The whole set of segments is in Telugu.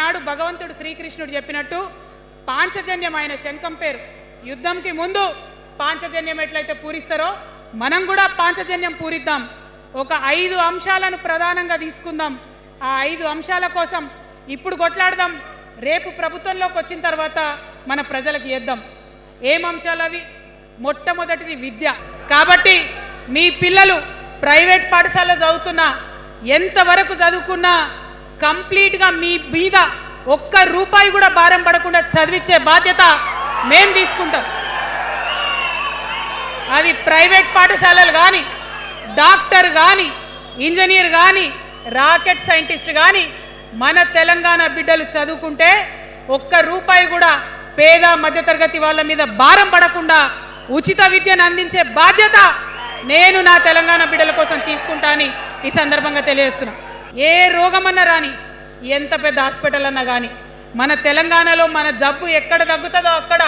ఆనాడు భగవంతుడు శ్రీకృష్ణుడు చెప్పినట్టు పాంచజన్యం ఆయన శంఖం పేరు. యుద్ధంకి ముందు పాంచజన్యం ఎట్లయితే పూరిస్తారో మనం కూడా పాంచజన్యం పూరిద్దాం. ఒక 5 అంశాలను ప్రధానంగా తీసుకుందాం. ఆ 5 అంశాల కోసం ఇప్పుడు కొట్లాడదాం. రేపు ప్రభుత్వంలోకి వచ్చిన తర్వాత మన ప్రజలకు ఇద్దాం. ఏం అంశాలు అవి? మొట్టమొదటిది విద్య. కాబట్టి మీ పిల్లలు ప్రైవేట్ పాఠశాలలో చదువుతున్నా, ఎంతవరకు చదువుకున్నా కంప్లీట్గా మీ మీద ఒక్క రూపాయి కూడా భారం పడకుండా చదివించే బాధ్యత మేం తీసుకుంటాం. అది ప్రైవేట్ పాఠశాలలు కానీ, డాక్టర్ కానీ, ఇంజనీర్ కానీ, రాకెట్ సైంటిస్ట్ కానీ మన తెలంగాణ బిడ్డలు చదువుకుంటే ఒక్క రూపాయి కూడా పేద మధ్యతరగతి వాళ్ళ మీద భారం పడకుండా ఉచిత విద్యను అందించే బాధ్యత నేను నా తెలంగాణ బిడ్డల కోసం తీసుకుంటా అని ఈ సందర్భంగా తెలియజేస్తున్నా. ఏ రోగమన్నా రాని, ఎంత పెద్ద హాస్పిటల్ అన్నా కానీ మన తెలంగాణలో మన జబ్బు ఎక్కడ తగ్గుతుందో అక్కడ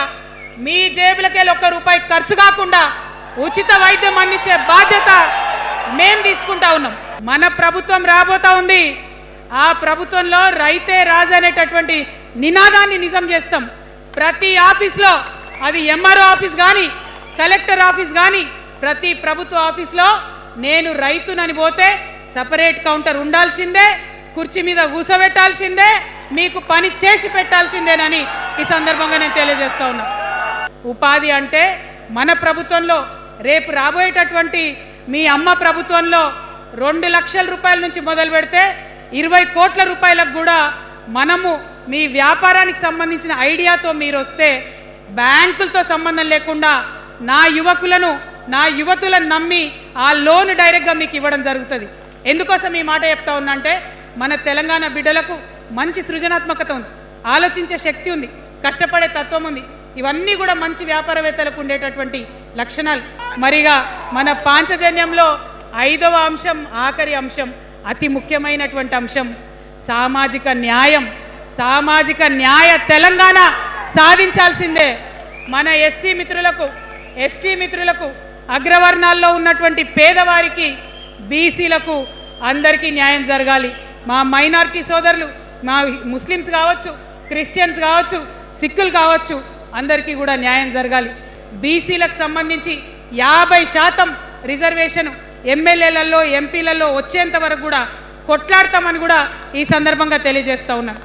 మీ జేబులకెళ్ళి ఒక్క రూపాయి ఖర్చు కాకుండా ఉచిత వైద్యం అందించే బాధ్యత మేం తీసుకుంటా ఉన్నాం. మన ప్రభుత్వం రాబోతా ఉంది. ఆ ప్రభుత్వంలో రైతే రాజు అనేటటువంటి నినాదాన్ని నిజం చేస్తాం. ప్రతి ఆఫీస్లో, అది ఎంఆర్ఓ ఆఫీస్ కానీ, కలెక్టర్ ఆఫీస్ కానీ, ప్రతి ప్రభుత్వ ఆఫీస్లో నేను రైతునని పోతే సపరేట్ కౌంటర్ ఉండాల్సిందే, కుర్చీ మీద కూసోబెట్టాల్సిందే, మీకు పని చేసి పెట్టాల్సిందేనని ఈ సందర్భంగా నేను తెలియజేస్తా ఉన్నా. ఉపాధి అంటే మన ప్రభుత్వంలో, రేపు రాబోయేటటువంటి మీ అమ్మ ప్రభుత్వంలో 2 లక్షల రూపాయల నుంచి మొదలు పెడితే 20 కోట్ల రూపాయలకు కూడా మనము మీ వ్యాపారానికి సంబంధించిన ఐడియాతో మీరు వస్తే బ్యాంకులతో సంబంధం లేకుండా నా యువకులను, నా యువతులను నమ్మి ఆ లోన్ డైరెక్ట్గా మీకు ఇవ్వడం జరుగుతుంది. ఎందుకోసం ఈ మాట చెప్తా ఉన్నా అంటే మన తెలంగాణ బిడ్డలకు మంచి సృజనాత్మకత ఉంది, ఆలోచించే శక్తి ఉంది, కష్టపడే తత్వం ఉంది. ఇవన్నీ కూడా మంచి వ్యాపారవేత్తలకు ఉండేటటువంటి లక్షణాలు. మరిగా మన పాంచజన్యంలో 5వ అంశం, ఆఖరి అంశం, అతి ముఖ్యమైనటువంటి అంశం సామాజిక న్యాయం. సామాజిక న్యాయ తెలంగాణ సాధించాల్సిందే. మన ఎస్సీ మిత్రులకు, ఎస్టీ మిత్రులకు, అగ్రవర్ణాల్లో ఉన్నటువంటి పేదవారికి, బీసీలకు అందరికీ న్యాయం జరగాలి. మా మైనారిటీ సోదరులు, మా ముస్లిమ్స్ కావచ్చు, క్రిస్టియన్స్ కావచ్చు, సిక్కులు కావచ్చు, అందరికీ కూడా న్యాయం జరగాలి. బీసీలకు సంబంధించి 50% రిజర్వేషన్ ఎమ్మెల్యేలలో, ఎంపీలలో వచ్చేంత వరకు కూడా కొట్లాడతామని కూడా ఈ సందర్భంగా తెలియజేస్తూ ఉన్నాను.